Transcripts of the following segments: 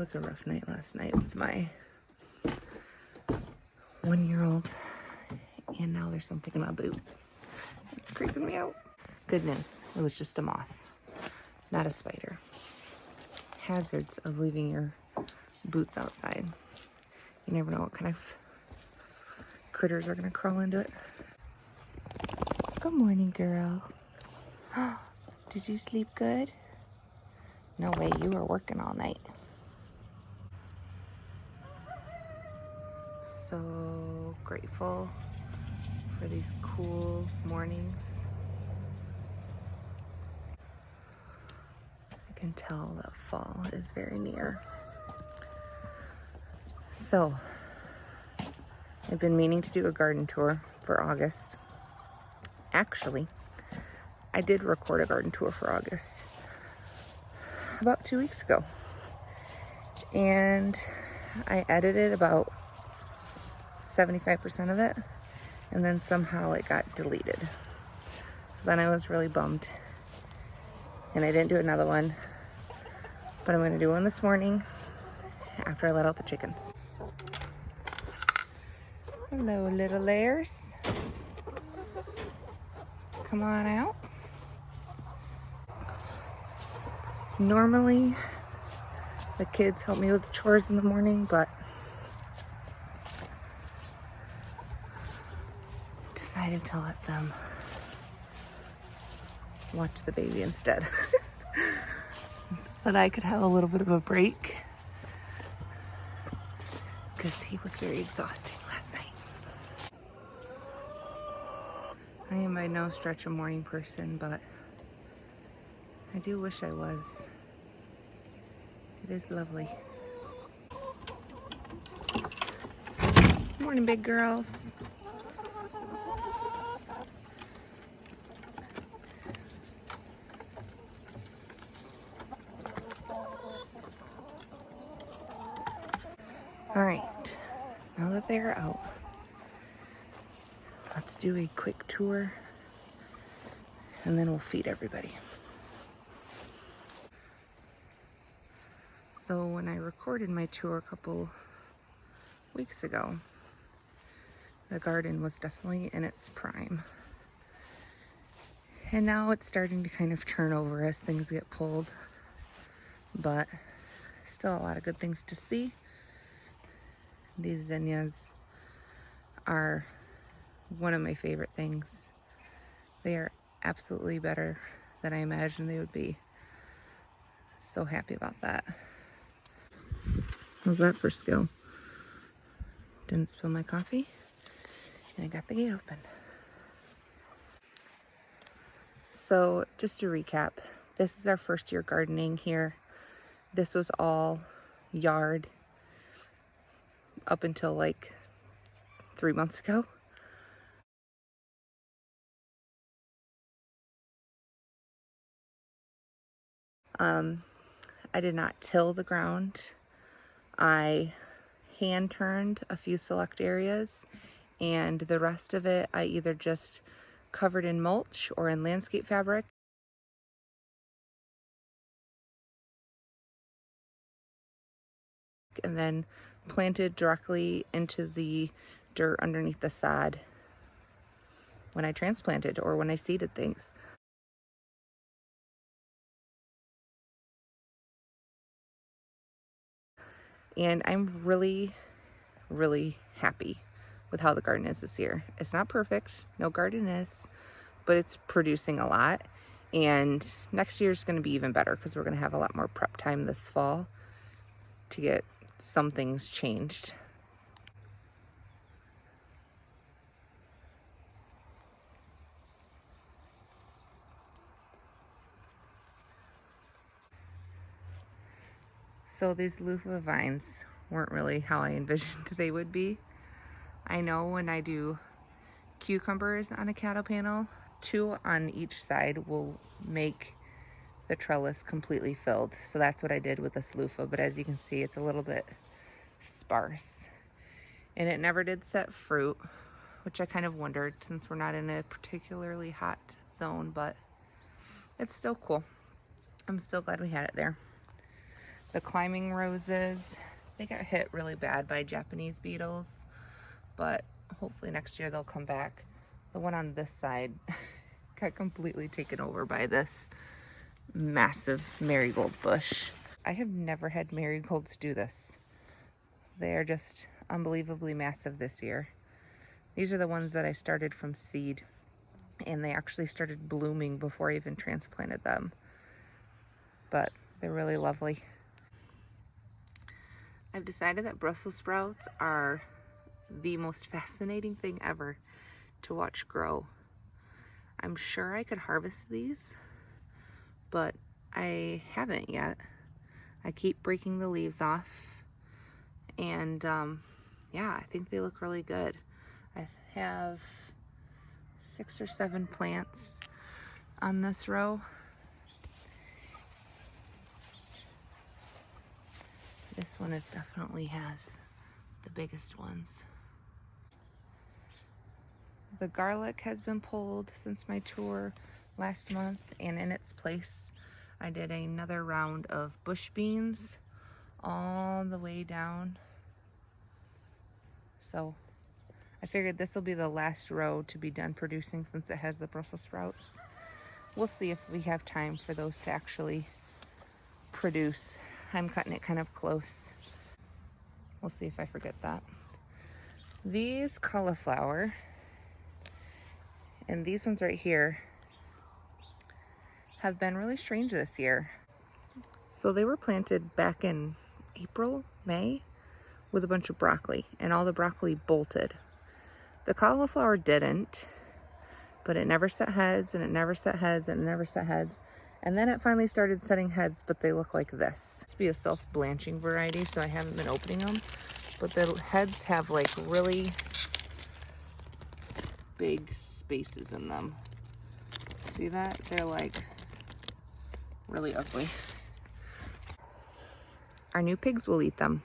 was a rough night last night with my 1-year-old, and now there's something in my boot. It's creeping me out. Goodness, it was just a moth, not a spider. Hazards of leaving your boots outside. You never know what kind of critters are gonna crawl into it. Good morning, girl. Did you sleep good? No way, you were working all night. So grateful for these cool mornings. I can tell that fall is very near. So, I've been meaning to do a garden tour for August. Actually, I did record a garden tour for August about 2 weeks ago. And I edited about 75% of it, and then somehow it got deleted. So then I was really bummed, and I didn't do another one, but I'm gonna do one this morning after I let out the chickens. Hello, little layers. Come on out. Normally, the kids help me with the chores in the morning, but decided to let them watch the baby instead. So that I could have a little bit of a break, because he was very exhausting last night. I am by no stretch a morning person, but I do wish I was. It is lovely. Morning, big girls. All right, now that they're out, let's do a quick tour and then we'll feed everybody. So when I recorded my tour a couple weeks ago, the garden was definitely in its prime. And now it's starting to kind of turn over as things get pulled, but still a lot of good things to see. These zinnias are one of my favorite things. They are absolutely better than I imagined they would be. So happy about that. How's that for skill? Didn't spill my coffee, and I got the gate open. So just to recap, this is our first year gardening here. This was all yard up until like 3 months ago. I did not till the ground. I hand turned a few select areas, and the rest of it I either just covered in mulch or in landscape fabric. And then planted directly into the dirt underneath the sod when I transplanted or when I seeded things. And I'm really, really happy with how the garden is this year. It's not perfect, no garden is, but it's producing a lot. And next year is going to be even better because we're going to have a lot more prep time this fall to get some things changed. So these loofah vines weren't really how I envisioned they would be. I know when I do cucumbers on a cattle panel, 2 on each side will make the trellis completely filled. So that's what I did with this loofah, but as you can see, it's a little bit sparse. And it never did set fruit, which I kind of wondered since we're not in a particularly hot zone, but it's still cool. I'm still glad we had it there. The climbing roses, they got hit really bad by Japanese beetles, but hopefully next year they'll come back. The one on this side got completely taken over by this massive marigold bush. I have never had marigolds do this. They are just unbelievably massive this year. These are the ones that I started from seed, and they actually started blooming before I even transplanted them. But they're really lovely. I've decided that Brussels sprouts are the most fascinating thing ever to watch grow. I'm sure I could harvest these, but I haven't yet. I keep breaking the leaves off, and yeah, I think they look really good. I have 6 or 7 plants on this row. This one definitely has the biggest ones. The garlic has been pulled since my tour last month, and in its place I did another round of bush beans all the way down. So I figured this will be the last row to be done producing since it has the Brussels sprouts. We'll see if we have time for those to actually produce. I'm cutting it kind of close. We'll see if I forget that. These cauliflower and these ones right here have been really strange this year. So they were planted back in April, May, with a bunch of broccoli, and all the broccoli bolted. The cauliflower didn't, but it never set heads, and it never set heads, and it never set heads. And then it finally started setting heads, but they look like this. This be a self-blanching variety, so I haven't been opening them. But the heads have like really big spaces in them. See that? They're like really ugly. Our new pigs will eat them.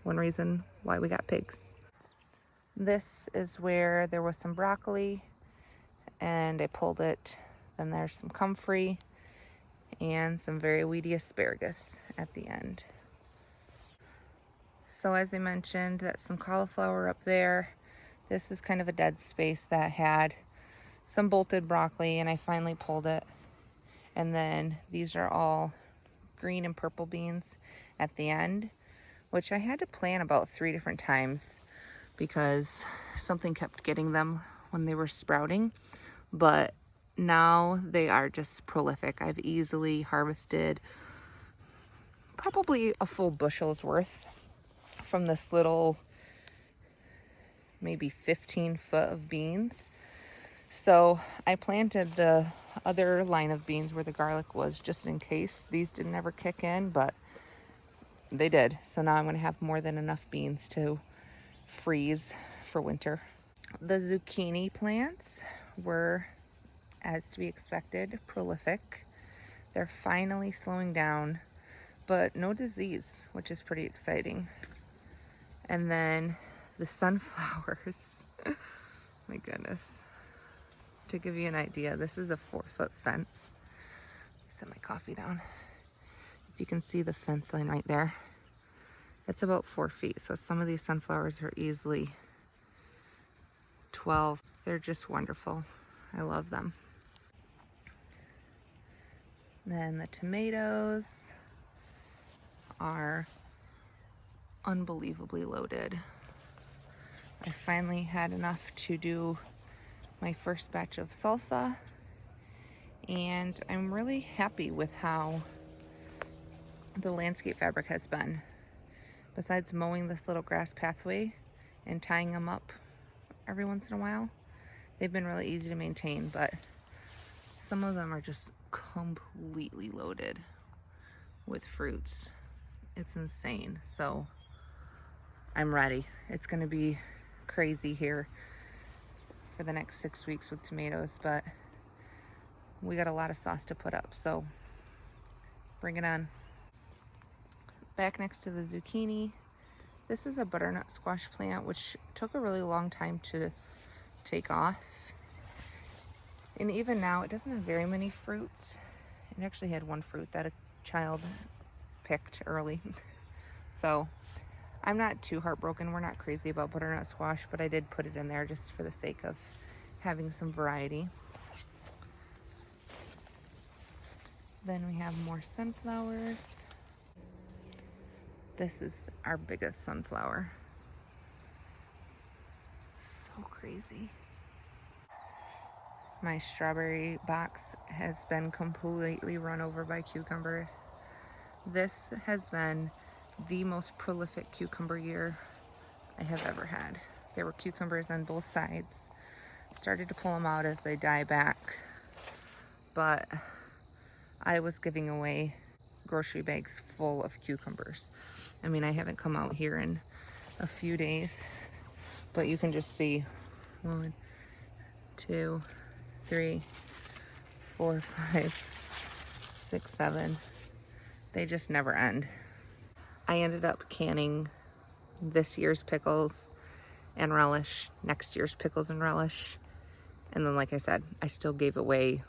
One reason why we got pigs. This is where there was some broccoli and I pulled it. Then there's some comfrey and some very weedy asparagus at the end. So as I mentioned, that's some cauliflower up there. This is kind of a dead space that had some bolted broccoli, and I finally pulled it. And then these are all green and purple beans at the end, which I had to plant about 3 different times because something kept getting them when they were sprouting. But now they are just prolific. I've easily harvested probably a full bushel's worth from this little maybe 15 foot of beans. So I planted the other line of beans where the garlic was just in case these didn't ever kick in, but they did. So now I'm going to have more than enough beans to freeze for winter. The zucchini plants were, as to be expected, prolific. They're finally slowing down, but no disease, which is pretty exciting. And then the sunflowers, my goodness. To give you an idea, this is a 4-foot fence. Set my coffee down. If you can see the fence line right there, it's about 4 feet. So some of these sunflowers are easily 12. They're just wonderful. I love them. Then the tomatoes are unbelievably loaded. I finally had enough to do my first batch of salsa, and I'm really happy with how the landscape fabric has been. Besides mowing this little grass pathway and tying them up every once in a while, they've been really easy to maintain, but some of them are just completely loaded with fruits. It's insane. So I'm ready. It's gonna be crazy here for the next 6 weeks with tomatoes, but we got a lot of sauce to put up, so bring it on. Back next to the zucchini, this is a butternut squash plant, which took a really long time to take off. And even now, it doesn't have very many fruits. It actually had 1 fruit that a child picked early. So I'm not too heartbroken. We're not crazy about butternut squash, but I did put it in there just for the sake of having some variety. Then we have more sunflowers. This is our biggest sunflower. So crazy. My strawberry box has been completely run over by cucumbers. This has been the most prolific cucumber year I have ever had. There were cucumbers on both sides. Started to pull them out as they die back, but I was giving away grocery bags full of cucumbers. I mean, I haven't come out here in a few days, but you can just see 1, 2, 3, 4, 5, 6, 7. They just never end. I ended up canning this year's pickles and relish, next year's pickles and relish. And then, like I said, I still gave away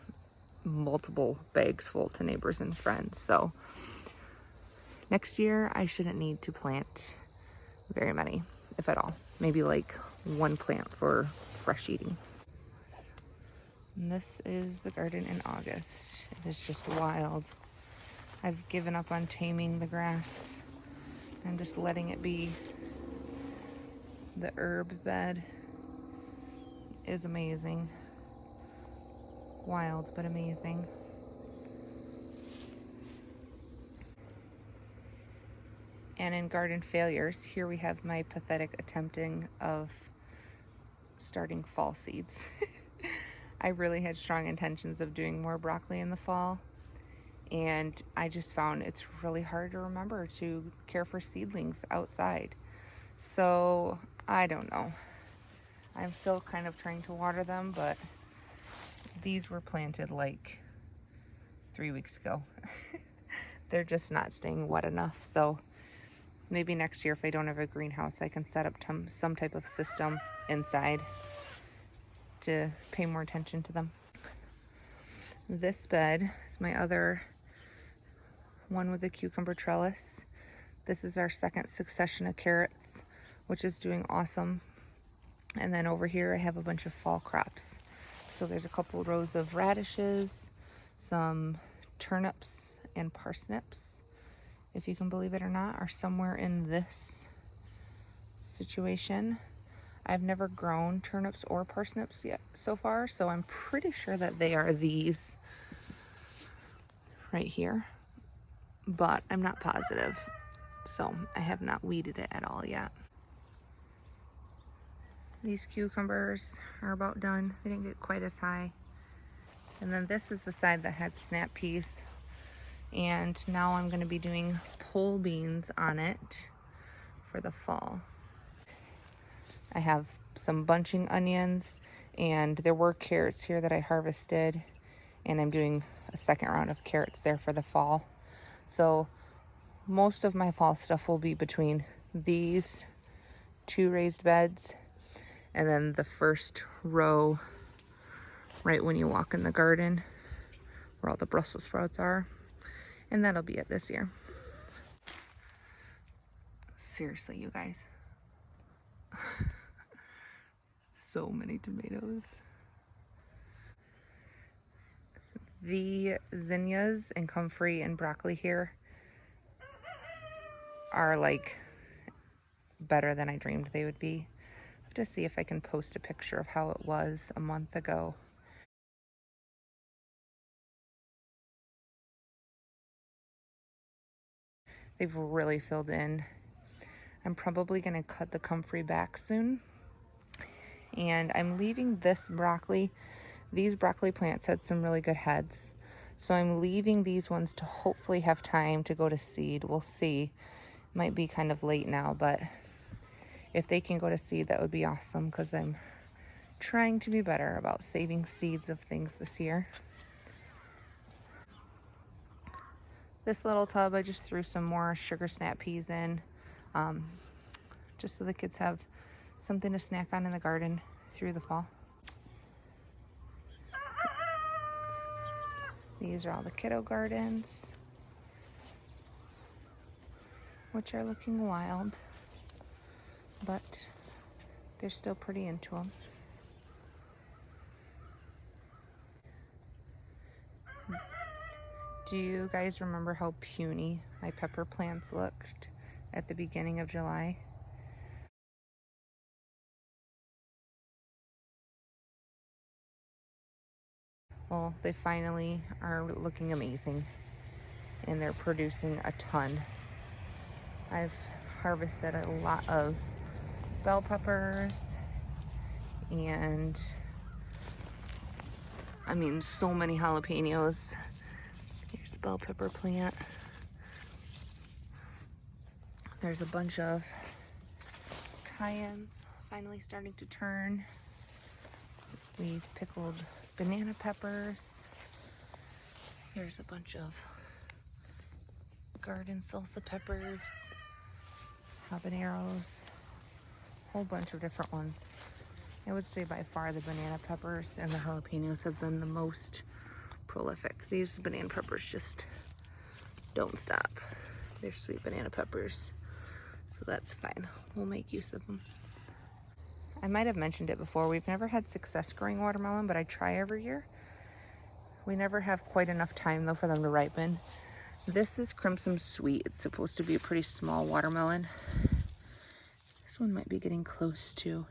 multiple bags full to neighbors and friends. So next year I shouldn't need to plant very many, if at all. Maybe like 1 plant for fresh eating. And this is the garden in August. It is just wild. I've given up on taming the grass. I'm just letting it be. The herb bed is amazing. Wild, but amazing. And in garden failures, here we have my pathetic attempting of starting fall seeds. I really had strong intentions of doing more broccoli in the fall, and I just found it's really hard to remember to care for seedlings outside. So I don't know. I'm still kind of trying to water them, but these were planted like 3 weeks ago. They're just not staying wet enough. So maybe next year, if I don't have a greenhouse, I can set up some type of system inside to pay more attention to them. This bed is my other one with a cucumber trellis. This is our second succession of carrots, which is doing awesome. And then over here I have a bunch of fall crops. So there's a couple rows of radishes, some turnips and parsnips, if you can believe it or not, are somewhere in this situation. I've never grown turnips or parsnips yet so far, so I'm pretty sure that they are these right here, but I'm not positive. So I have not weeded it at all yet. These cucumbers are about done. They didn't get quite as high. And then this is the side that had snap peas. And now I'm gonna be doing pole beans on it for the fall. I have some bunching onions, and there were carrots here that I harvested, and I'm doing a second round of carrots there for the fall. So most of my fall stuff will be between these 2 raised beds and then the first row right when you walk in the garden where all the Brussels sprouts are. And that'll be it this year. Seriously, you guys. So many tomatoes. The zinnias and comfrey and broccoli here are like better than I dreamed they would be. I'll have to see if I can post a picture of how it was a month ago. They've really filled in. I'm probably gonna cut the comfrey back soon. And I'm leaving this broccoli. These broccoli plants had some really good heads. So I'm leaving these ones to hopefully have time to go to seed. We'll see. Might be kind of late now, but if they can go to seed, that would be awesome, because I'm trying to be better about saving seeds of things this year. This little tub, I just threw some more sugar snap peas in, just so the kids have something to snack on in the garden through the fall. These are all the kiddo gardens. which are looking wild, but they're still pretty into them. Do you guys remember how puny my pepper plants looked at the beginning of July? Well, they finally are looking amazing, and they're producing a ton. I've harvested a lot of bell peppers, and I mean, so many jalapenos. Here's a bell pepper plant. There's a bunch of cayennes finally starting to turn. We've pickled banana peppers. Here's a bunch of garden salsa peppers, habaneros, a whole bunch of different ones. I would say by far the banana peppers and the jalapenos have been the most prolific. These banana peppers just don't stop. They're sweet banana peppers, so that's fine. We'll make use of them. I might have mentioned it before, we've never had success growing watermelon, but I try every year. We never have quite enough time though for them to ripen. This is Crimson Sweet. It's supposed to be a pretty small watermelon. This one might be getting close to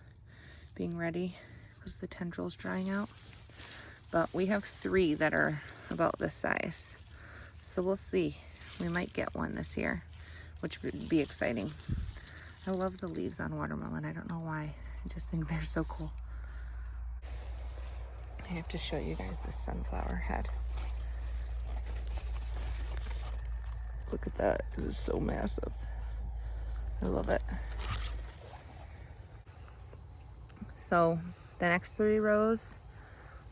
being ready because the tendrils drying out. But we have 3 that are about this size. So we'll see. We might get one this year, which would be exciting. I love the leaves on watermelon. I don't know why. I just think they're so cool. I have to show you guys this sunflower head. Look at that. It is so massive. I love it. So the next 3 rows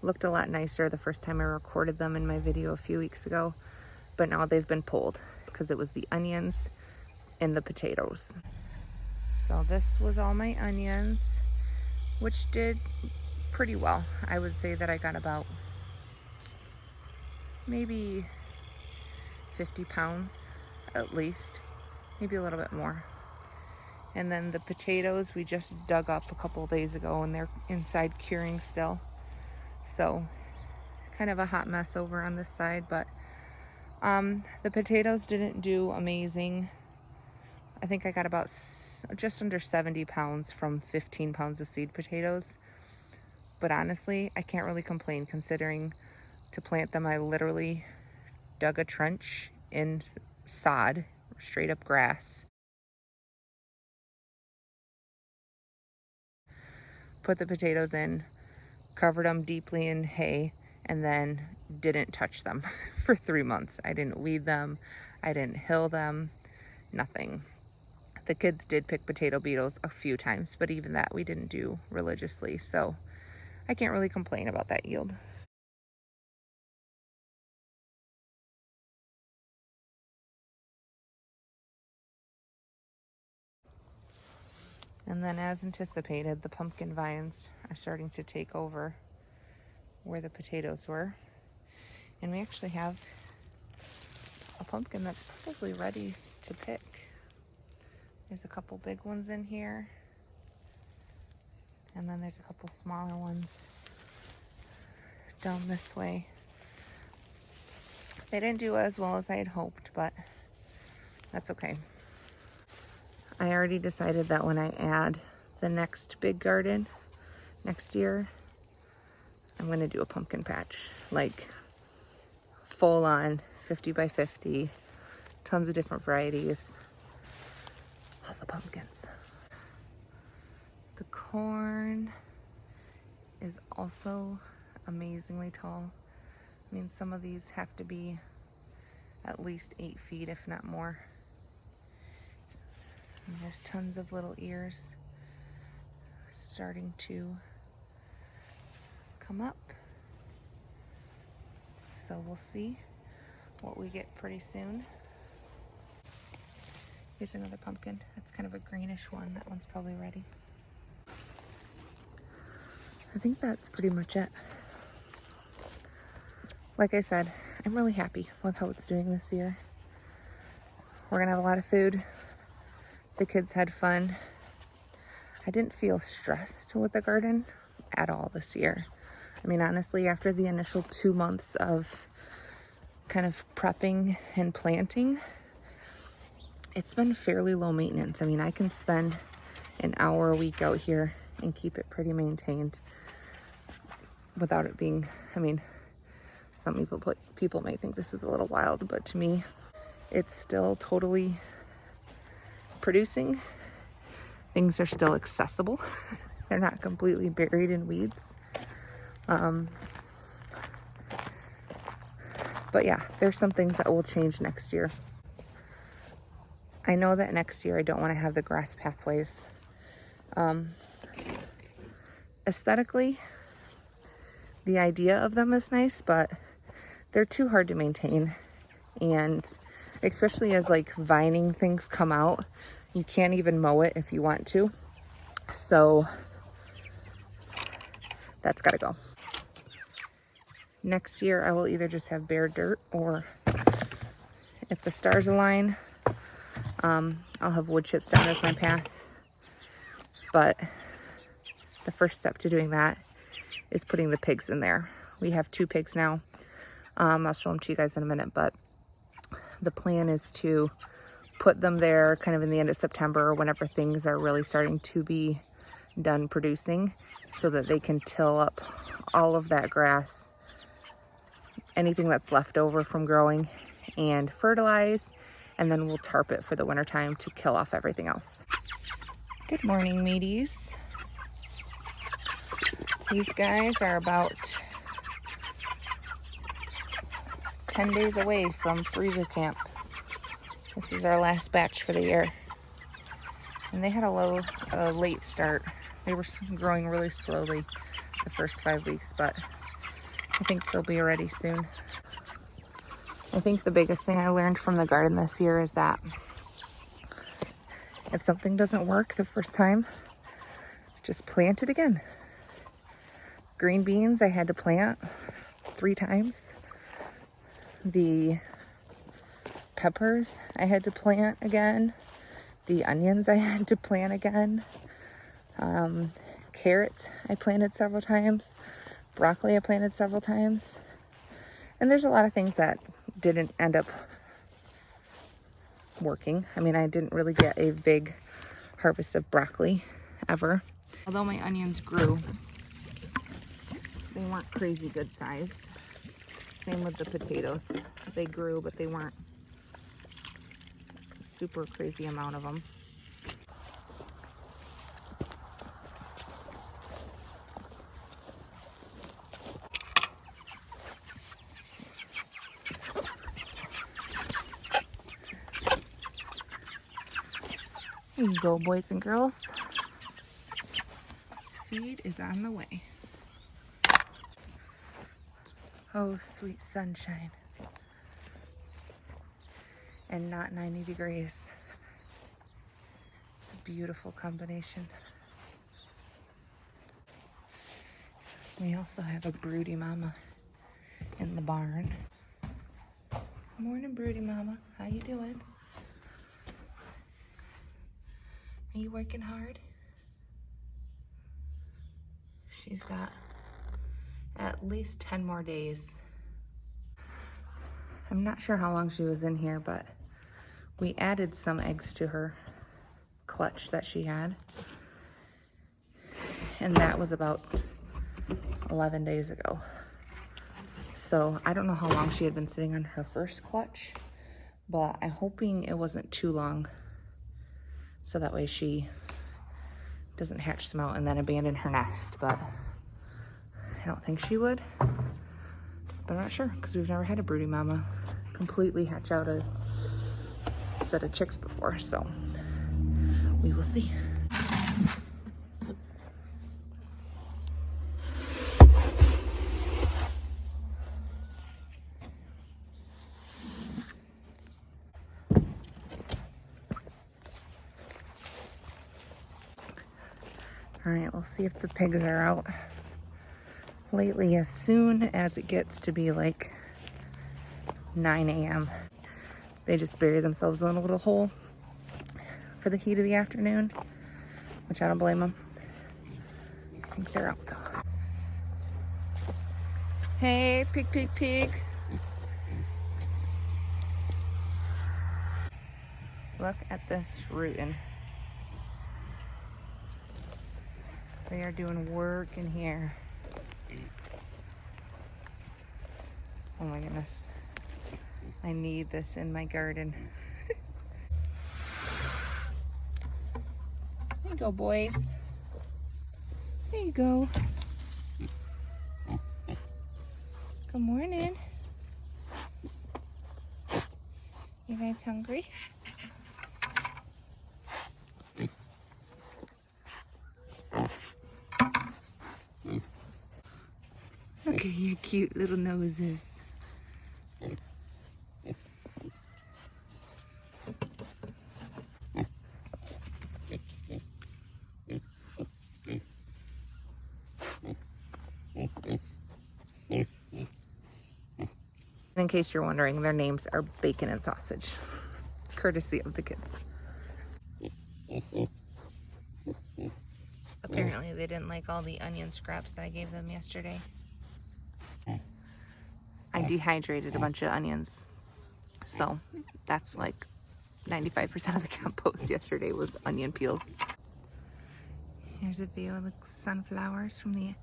looked a lot nicer the first time I recorded them in my video a few weeks ago, but now they've been pulled because it was the onions and the potatoes. So this was all my onions, which did pretty well. I would say that I got about maybe 50 pounds at least, maybe a little bit more. And then the potatoes we just dug up a couple days ago, and they're inside curing still. So kind of a hot mess over on this side, but the potatoes didn't do amazing. I think I got about just under 70 pounds from 15 pounds of seed potatoes. But honestly, I can't really complain considering to plant them, I literally dug a trench in sod, straight up grass. Put the potatoes in, covered them deeply in hay, and then didn't touch them for 3 months. I didn't weed them, I didn't hill them, nothing. The kids did pick potato beetles a few times, but even that we didn't do religiously, so I can't really complain about that yield. And then as anticipated, the pumpkin vines are starting to take over where the potatoes were. And we actually have a pumpkin that's probably ready to pick. There's a couple big ones in here. And then there's a couple smaller ones down this way. They didn't do as well as I had hoped, but that's okay. I already decided that when I add the next big garden next year, I'm going to do a pumpkin patch, like full on 50 by 50, tons of different varieties. Love the pumpkins. The corn is also amazingly tall. I mean, some of these have to be at least 8 feet, if not more. And there's tons of little ears starting to come up. So we'll see what we get pretty soon. Here's another pumpkin. That's kind of a greenish one. That one's probably ready. I think that's pretty much it. Like I said, I'm really happy with how it's doing this year. We're gonna have a lot of food. The kids had fun. I didn't feel stressed with the garden at all this year. I mean, honestly, after the initial 2 months of kind of prepping and planting, it's been fairly low maintenance. I mean, I can spend an hour a week out here and keep it pretty maintained without it being, I mean, some people may think this is a little wild, but to me, it's still totally producing. Things are still accessible. They're not completely buried in weeds. But yeah, there's some things that will change next year. I know that next year I don't want to have the grass pathways. Aesthetically, the idea of them is nice, but they're too hard to maintain. And especially as like vining things come out, you can't even mow it if you want to. So that's got to go. Next year, I will either just have bare dirt, or if the stars align, I'll have wood chips down as my path. But the first step to doing that is putting the pigs in there. We have 2 pigs now. I'll show them to you guys in a minute, but the plan is to put them there kind of in the end of September, whenever things are really starting to be done producing, so that they can till up all of that grass, anything that's left over from growing, and fertilize, and then we'll tarp it for the wintertime to kill off everything else. Good morning, mateys. These guys are about 10 days away from freezer camp. This is our last batch for the year. And they had a late start. They were growing really slowly the first 5 weeks, but I think they'll be ready soon. I think the biggest thing I learned from the garden this year is that if something doesn't work the first time, just plant it again. Green beans I had to plant 3 times. The peppers I had to plant again. The onions I had to plant again. Carrots I planted several times. Broccoli I planted several times. And there's a lot of things that didn't end up working. I mean, I didn't really get a big harvest of broccoli ever. Although my onions grew, they weren't crazy good sized. Same with the potatoes. They grew, but they weren't a super crazy amount of them. Here you go, boys and girls. Feed is on the way. Oh, sweet sunshine. And not 90 degrees. It's a beautiful combination. We also have a broody mama in the barn. Morning, broody mama. How you doing? Are you working hard? She's got at least 10 more days. I'm not sure how long she was in here, but we added some eggs to her clutch that she had. And that was about 11 days ago. So I don't know how long she had been sitting on her first clutch, but I'm hoping it wasn't too long, so that way she doesn't hatch some out and then abandon her nest. But I don't think she would, but I'm not sure, because we've never had a broody mama completely hatch out a set of chicks before, so we will see. All right, we'll see if the pigs are out. Lately, as soon as it gets to be like 9 a.m., they just bury themselves in a little hole for the heat of the afternoon, which I don't blame them. I think they're out though. Hey, pig, pig, pig. Look at this rootin'. They are doing work in here. Oh my goodness. I need this in my garden. There you go, boys. There you go. Good morning. You guys hungry? Look at your cute little noses. In case you're wondering, their names are Bacon and Sausage, courtesy of the kids. Apparently they didn't like all the onion scraps that I gave them yesterday. I dehydrated a bunch of onions, so that's like 95% of the compost yesterday was onion peels. Here's a view of the sunflowers from the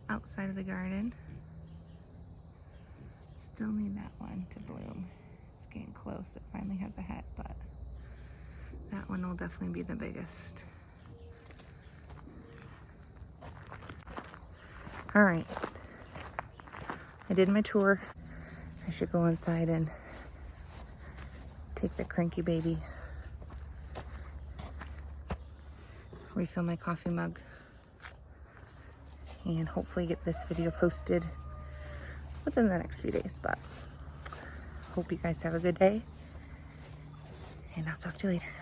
outside of the garden. Still need that one to bloom. It's getting close. It finally has a head, but that one will definitely be the biggest. All right. I did my tour. I should go inside and take the cranky baby. Refill my coffee mug. And hopefully get this video posted within the next few days, but hope you guys have a good day, and I'll talk to you later.